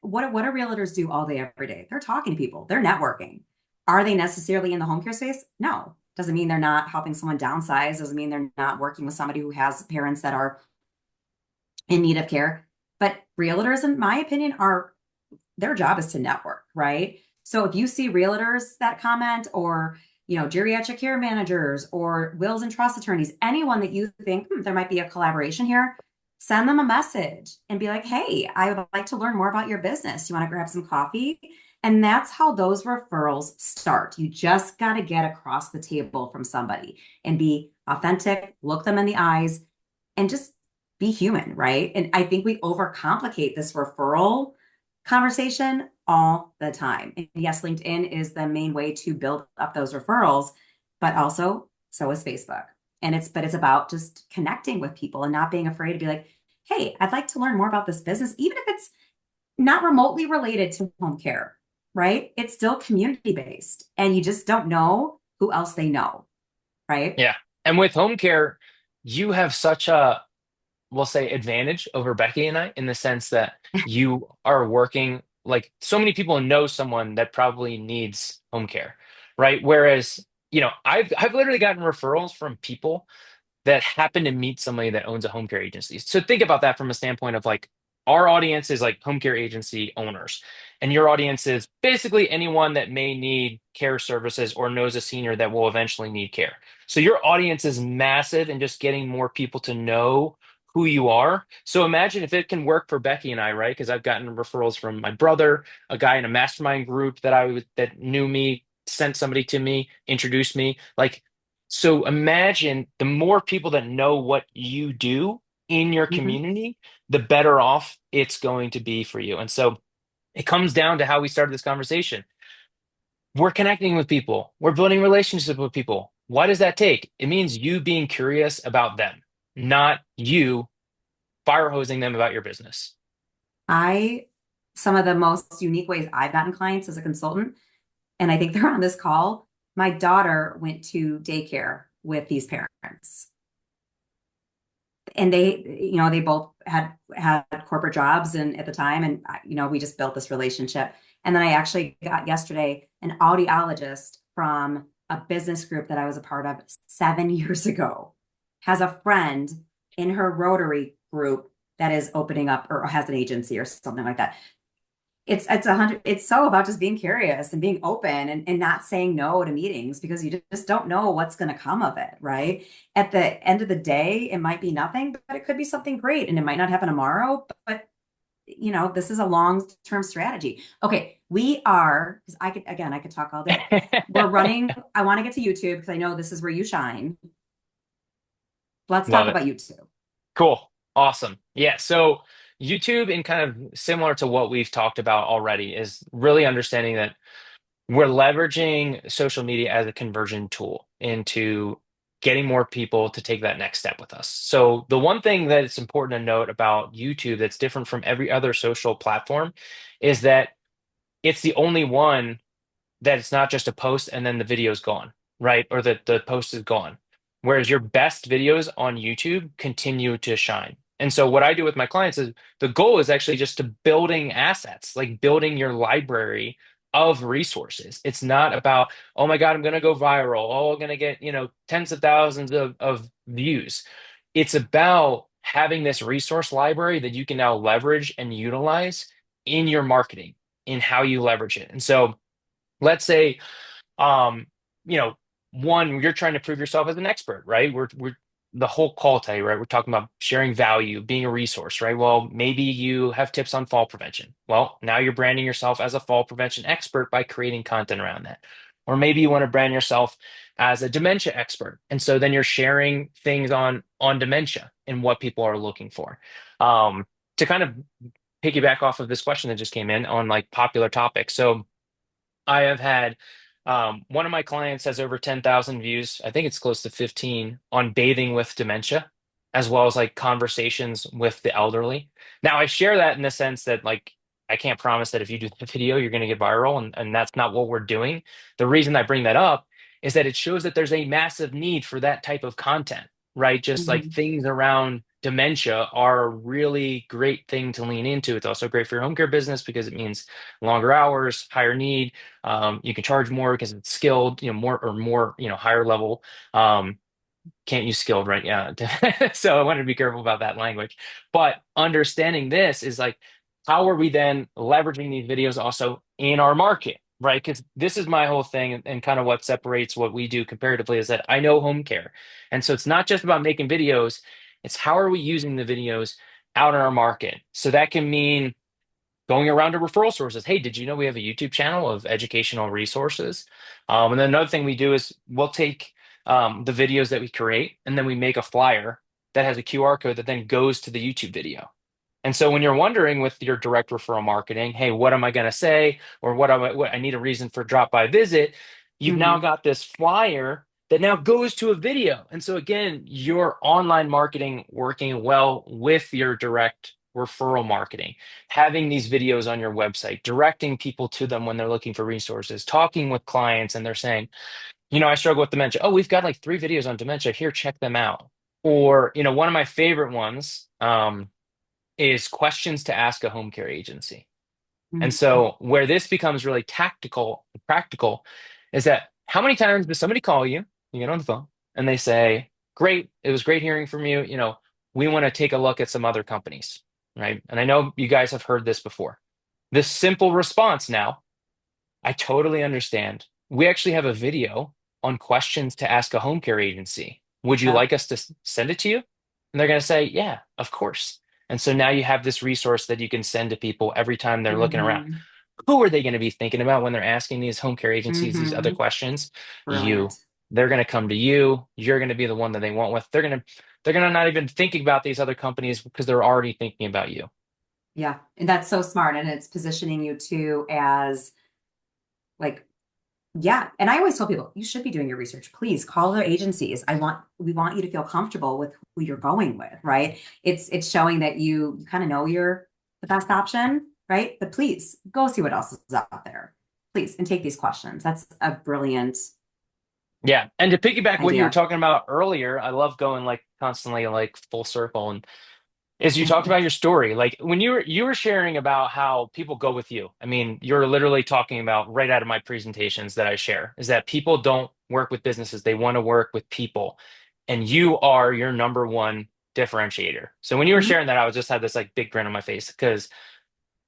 what do realtors do all day, every day? They're talking to people, they're networking. Are they necessarily in the home care space? No. Doesn't mean they're not helping someone downsize, doesn't mean they're not working with somebody who has parents that are in need of care. But realtors, in my opinion, are their job is to network, right? So if you see realtors that comment or geriatric care managers or wills and trust attorneys, anyone that you think there might be a collaboration here, send them a message and be like, hey, I would like to learn more about your business. You want to grab some coffee? And that's how those referrals start. You just got to get across the table from somebody and be authentic, look them in the eyes, and just be human, right? And I think we overcomplicate this referral conversation all the time. And yes, LinkedIn is the main way to build up those referrals, but also so is Facebook. And it's about just connecting with people and not being afraid to be like, hey, I'd like to learn more about this business, even if it's not remotely related to home care, right? It's still community based. And you just don't know who else they know, right? Yeah. And with home care, you have such a, we'll say, advantage over Becky and I in the sense that you are working like so many people know someone that probably needs home care, right? Whereas, I've literally gotten referrals from people that happen to meet somebody that owns a home care agency. So think about that from a standpoint of like our audience is like home care agency owners, and your audience is basically anyone that may need care services or knows a senior that will eventually need care. So your audience is massive and just getting more people to know who you are. So imagine if it can work for Becky and I, right? Because I've gotten referrals from my brother, a guy in a mastermind group that knew me, sent somebody to me, introduced me. Like so imagine the more people that know what you do in your Mhm. community, the better off it's going to be for you. And so it comes down to how we started this conversation. We're connecting with people, we're building relationships with people. Why does that take? It means you being curious about them, not you fire hosing them about your business. I, some of the most unique ways I've gotten clients as a consultant, and I think they're on this call. My daughter went to daycare with these parents, and they both had corporate jobs and at the time, and we just built this relationship. And then I actually got yesterday an audiologist from a business group that I was a part of 7 years ago, has a friend in her Rotary group that is opening up or has an agency or something like that. It's so about just being curious and being open and not saying no to meetings because you just don't know what's going to come of it, right? At the end of the day, it might be nothing, but it could be something great and it might not happen tomorrow, but this is a long-term strategy. Okay, because I could talk all day. We're running, I want to get to YouTube because I know this is where you shine. Let's talk Love it. about YouTube. Cool. Awesome. Yeah. So YouTube, and kind of similar to what we've talked about already, is really understanding that we're leveraging social media as a conversion tool into getting more people to take that next step with us. So the one thing that it's important to note about YouTube that's different from every other social platform is that it's the only one that it's not just a post and then the video's gone, right? Or that the post is gone. Whereas your best videos on YouTube continue to shine. And so what I do with my clients is the goal is actually just to building assets, like building your library of resources. It's not about, oh my God, I'm going to go viral. Oh, I'm going to get, tens of thousands of views. It's about having this resource library that you can now leverage and utilize in your marketing, in how you leverage it. And so let's say um you know one, you're trying to prove yourself as an expert, right? We're the whole call today, right? We're talking about sharing value, being a resource, right? Well, maybe you have tips on fall prevention. Well, now you're branding yourself as a fall prevention expert by creating content around that. Or maybe you want to brand yourself as a dementia expert, and so then you're sharing things on dementia and what people are looking for. To kind of piggyback off of this question that just came in on like popular topics, so I have had one of my clients has over 10,000 views. I think it's close to 15 on bathing with dementia, as well as like conversations with the elderly. Now, I share that in the sense that like I can't promise that if you do the video, you're going to get viral, and that's not what we're doing. The reason I bring that up is that it shows that there's a massive need for that type of content, right? Just like Mhm. things around dementia are a really great thing to lean into. It's also great for your home care business because it means longer hours, higher need. You can charge more because it's skilled, more, higher level. Can't use skilled, right? Yeah. So I wanted to be careful about that language. But understanding this is like, how are we then leveraging these videos also in our market, right? Because this is my whole thing, and kind of what separates what we do comparatively is that I know home care. And so it's not just about making videos, it's how are we using the videos out in our market. So that can mean going around to referral sources. Hey, did you know we have a YouTube channel of educational resources? And then another thing we do is we'll take the videos that we create and then we make a flyer that has a QR code that then goes to the YouTube video. And so when you're wondering with your direct referral marketing, hey, what am I going to say? Or what I need a reason for drop by visit, you've now Mhm. got this flyer that now goes to a video. And so again, your online marketing working well with your direct referral marketing, having these videos on your website, directing people to them when they're looking for resources, talking with clients and they're saying, I struggle with dementia. Oh, we've got like 3 videos on dementia. Here, check them out. Or, one of my favorite ones is questions to ask a home care agency. And Mhm. so where this becomes really tactical, and practical, is that how many times does somebody call you, you get on the phone, and they say, great, it was great hearing from you. We want to take a look at some other companies, right? And I know you guys have heard this before. This simple response now, I totally understand. We actually have a video on questions to ask a home care agency. Would you Yep. like us to send it to you? And they're going to say, yeah, of course. And so now you have this resource that you can send to people every time they're looking around. Hmm. Who are they going to be thinking about when they're asking these home care agencies these other Hmm. questions? You. Brilliant. They're going to come to you. You're going to be the one that they want with. They're going to not even thinking about these other companies because they're already thinking about you. Yeah. And that's so smart. And it's positioning you too as like, yeah. And I always tell people, you should be doing your research. Please call their agencies. We want you to feel comfortable with who you're going with, right? It's showing that you kind of know you're the best option, right? But please go see what else is out there. Please, and take these questions. That's a brilliant Yeah. And to piggyback what you were idea. talking about earlier, I love going like constantly like full circle. And is you talked about your story. Like when you were sharing about how people go with you. I mean, you're literally talking about right out of my presentations that I share is that people don't work with businesses. They want to work with people. And you are your number one differentiator. So when you were Mhm. sharing that, I was just had this like big grin on my face because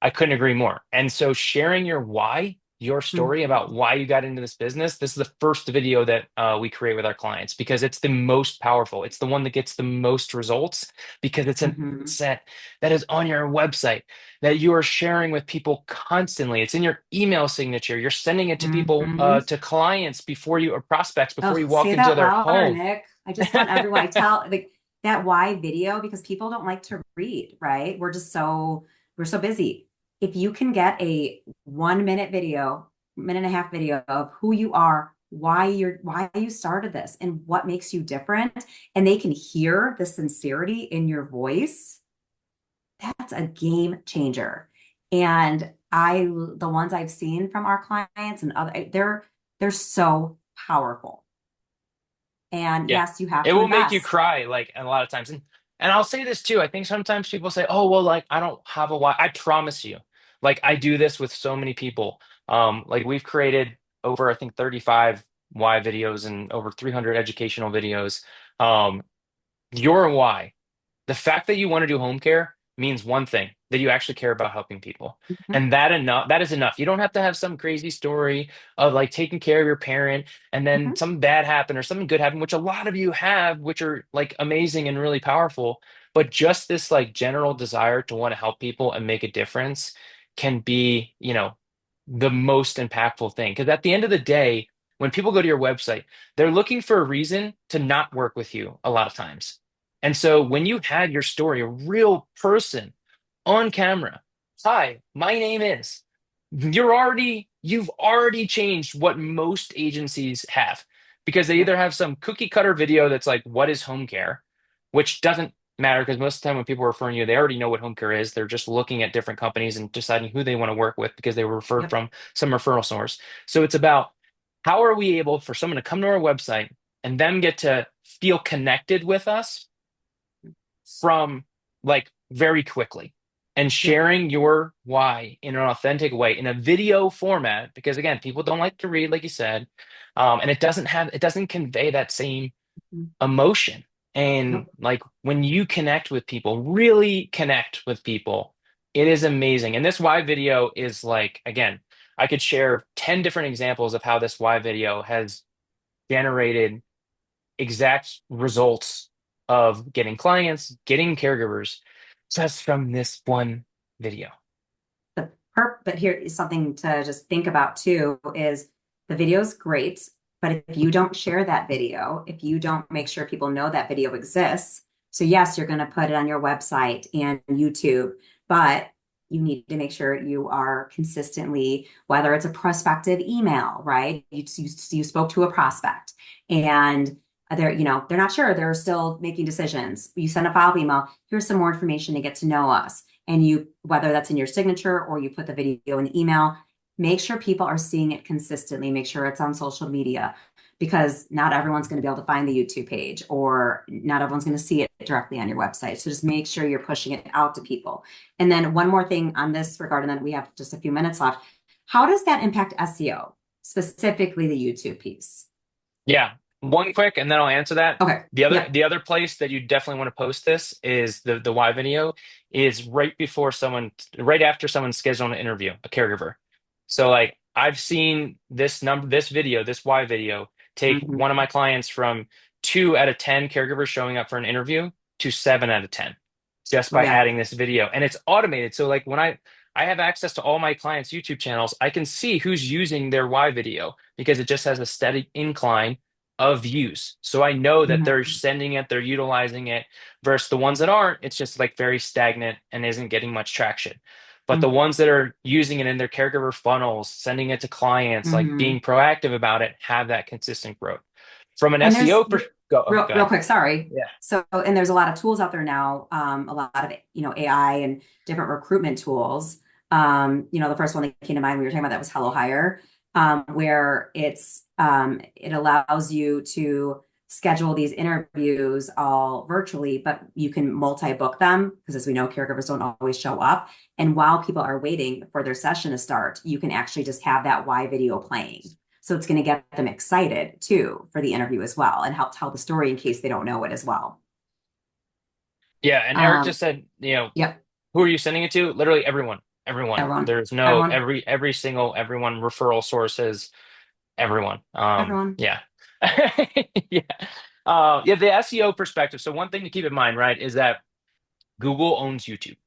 I couldn't agree more. And so sharing your why, your story about Mhm. why you got into this business, this is the first video that we create with our clients because it's the most powerful. It's the one that gets the most results because it's an Mhm. asset that is on your website that you are sharing with people constantly. It's in your email signature. You're sending it to people, Mhm. to clients before you or prospects before you Oh, walk say into that their louder, home. Nick. I just want everyone, I tell like that why video because people don't like to read, right? We're so busy. If you can get a 1 minute video, minute and a half video of who you are, why you started this and what makes you different, and they can hear the sincerity in your voice, that's a game changer. And the ones I've seen from our clients and other, they're so powerful. And Yeah. yes, you have It to will make you invest. cry like a lot of times. And I'll say this too. I think sometimes people say, "Oh, well, like I don't have a why." I promise you. Like I do this with so many people. Like we've created over I think 35 why videos and over 300 educational videos. Um, your why. The fact that you want to do home care means one thing, that you actually care about helping people. Mhm. And that is enough. You don't have to have some crazy story of like taking care of your parent and then Mhm. something bad happened or something good happened, which a lot of you have, which are like amazing and really powerful. But just this like general desire to want to help people and make a difference can be, the most impactful thing. Because at the end of the day, when people go to your website, they're looking for a reason to not work with you a lot of times. And so when you had your story, a real person on camera, hi, my name is, you've already changed what most agencies have because they either Yep. have some cookie cutter video that's like, what is home care? Which doesn't matter because most of the time when people are referring you, they already know what home care is. They're just looking at different companies and deciding who they want to work with because they were referred Yep. from some referral source. So it's about how are we able for someone to come to our website and then get to feel connected with us from like very quickly and Yep. sharing your why in an authentic way in a video format because again people don't like to read like you said, and it doesn't convey that same Mhm. emotion. And Nope. like when you connect with people, really connect with people, it is amazing. And this why video is like, again, I could share 10 different examples of how this why video has generated exact results of getting clients, getting caregivers just from this one video. But here is something to just think about too is the video is great, but if you don't share that video, if you don't make sure people know that video exists, so yes, you're going to put it on your website and YouTube, but you need to make sure you are consistently, whether it's a prospective email, right? You spoke to a prospect and they're not sure, they're still making decisions. You send a follow-up email, here's some more information to get to know us, and you, whether that's in your signature or you put the video in the email, make sure people are seeing it consistently. Make sure it's on social media. because not everyone's going to be able to find the YouTube page, or not everyone's going to see it directly on your website. So just make sure you're pushing it out to people. And then one more thing on this regard, and then we have just a few minutes left. How does that impact SEO, specifically the YouTube piece? Yeah, one quick, and then I'll answer that. Okay. Yep. The other place that you definitely want to post this is the why video is right after someone scheduled an interview, a caregiver. So like I've seen this video, this why video, take one of Mhm. my clients from 2 out of 10 caregivers showing up for an interview to 7 out of 10 just Oh by yeah. adding this video, and it's automated. So like when I have access to all my clients' YouTube channels, I can see who's using their why video because it just has a steady incline of views. So I know that they're Mhm. sending it, they're utilizing it, versus the ones that aren't, it's just like very stagnant and isn't getting much traction. But the ones that are using it in their caregiver funnels, sending it to clients, like being Mhm. proactive about it, have that consistent growth. From an And there's SEO per go, oh, go real ahead. quick, sorry. Yeah. So, and there's a lot of tools out there now, a lot of, AI and different recruitment tools. The first one that came to mind when we were talking about that was Hello Hire, where it allows you to schedule these interviews all virtually, but you can multi-book them because, as we know, caregivers don't always show up. And while people are waiting for their session to start, you can actually just have that Y video playing. So it's going to get them excited too for the interview as well, and help tell the story in case they don't know it as well. Yeah, and Eric just Um, said, yep, who are you sending it to? Literally everyone. Everyone. everyone, There's no everyone, every single everyone referral sources, everyone. everyone. Yeah. Yeah. Yeah, the SEO perspective. So one thing to keep in mind, right, is that Google owns YouTube.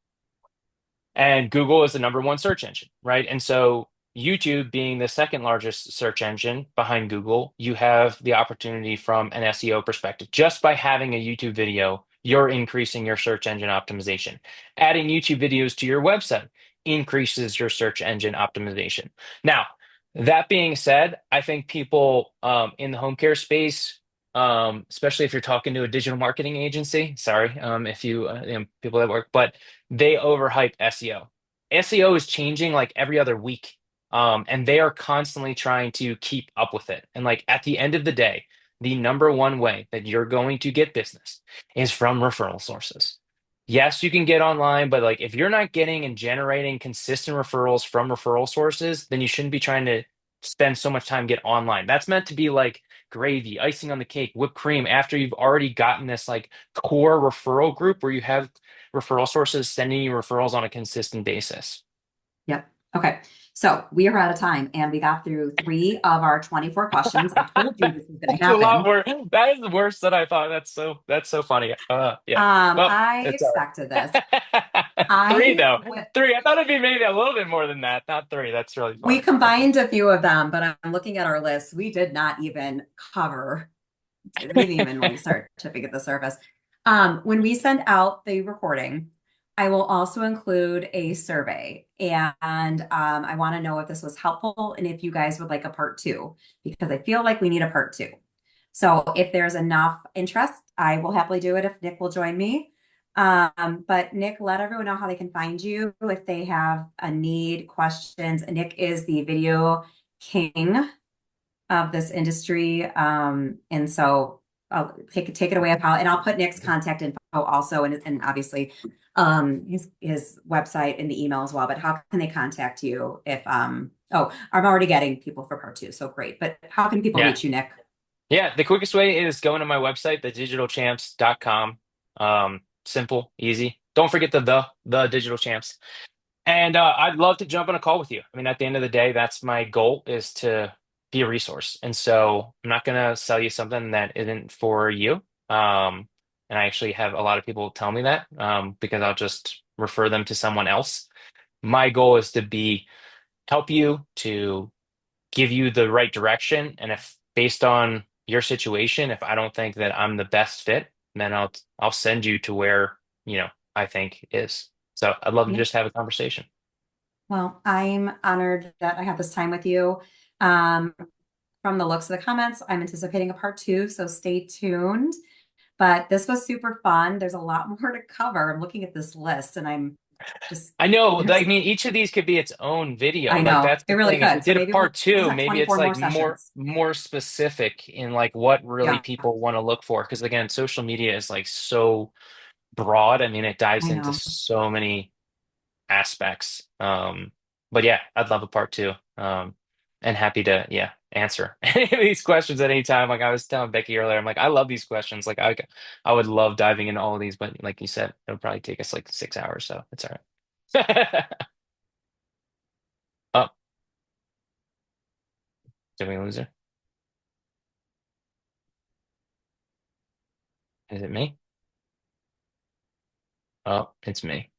And Google is the number one search engine, right? And so YouTube being the second largest search engine behind Google, you have the opportunity from an SEO perspective. Just by having a YouTube video, you're increasing your search engine optimization. Adding YouTube videos to your website increases your search engine optimization. Now, that being said, I think people in the home care space, especially if you're talking to a digital marketing agency, sorry, if people that work, but they overhype SEO. SEO is changing like every other week. And they are constantly trying to keep up with it. And like at the end of the day, the number one way that you're going to get business is from referral sources. Yes, you can get online, but like if you're not getting and generating consistent referrals from referral sources, then you shouldn't be trying to spend so much time get online. That's meant to be like gravy, icing on the cake, whipped cream after you've already gotten this like core referral group where you have referral sources sending you referrals on a consistent basis. Yep. Okay. So we are out of time, and we got through three of our 24 questions. I told you this was going to That's a lot happen. worse. That is worse than I thought. That's so funny. Yeah. Well, I it's all expected this. right. Three I though. w- Three. I thought it'd be maybe a little bit more than that. Not three. That's really we funny. Okay. combined a few of them, but I'm looking at our list. We did not even cover. We didn't even really start tipping at the surface. When we send out the recording, I will also include a survey, and I want to know if this was helpful and if you guys would like a part two, because I feel like we need a part two. So if there's enough interest, I will happily do it if Nick will join me. But Nick, let everyone know how they can find you if they have a need, questions. Nick is the video king of this industry. And so I'll take it away, and I'll put Nick's contact info also, and obviously his website in the email as well. But how can they contact you if oh, I'm already getting people for part two, so great. But how can people Yeah. reach you, Nick? Yeah. The quickest way is going to my website, thedigitalchamps.com. Simple, easy. Don't forget the digital champs. And I'd love to jump on a call with you. I mean, at the end of the day, that's my goal is to be a resource. And so I'm not going to sell you something that isn't for you. And I actually have a lot of people tell me that because I'll just refer them to someone else. My goal is to help you to give you the right direction. And if based on your situation, if I don't think that I'm the best fit, then I'll send you to where, I think is. So I'd love to Yeah. just have a conversation. Well, I'm honored that I had this time with you. Um, from the looks of the comments, I'm anticipating a part two, so stay tuned. But this was super fun. There's a lot more to cover. I'm looking at this list, and I'm Just I know, there's like, I mean, each of these could be its own video. I Like know that's it the really thing. If we could. So did a maybe part we'll two, have maybe it's 24 more like more sessions. more specific in like what really Yeah, people want to look for. Because again, social media is like so broad. I mean, it dives I into know. so many aspects. But yeah, I'd love a part two. And happy to, yeah, answer any of these questions at any time. Like I was telling Becky earlier, I'm like, I love these questions. I would love diving into all of these, but like you said, it would probably take us like 6 hours, so it's all right. Oh, did we lose her? Is it me? Oh, it's me.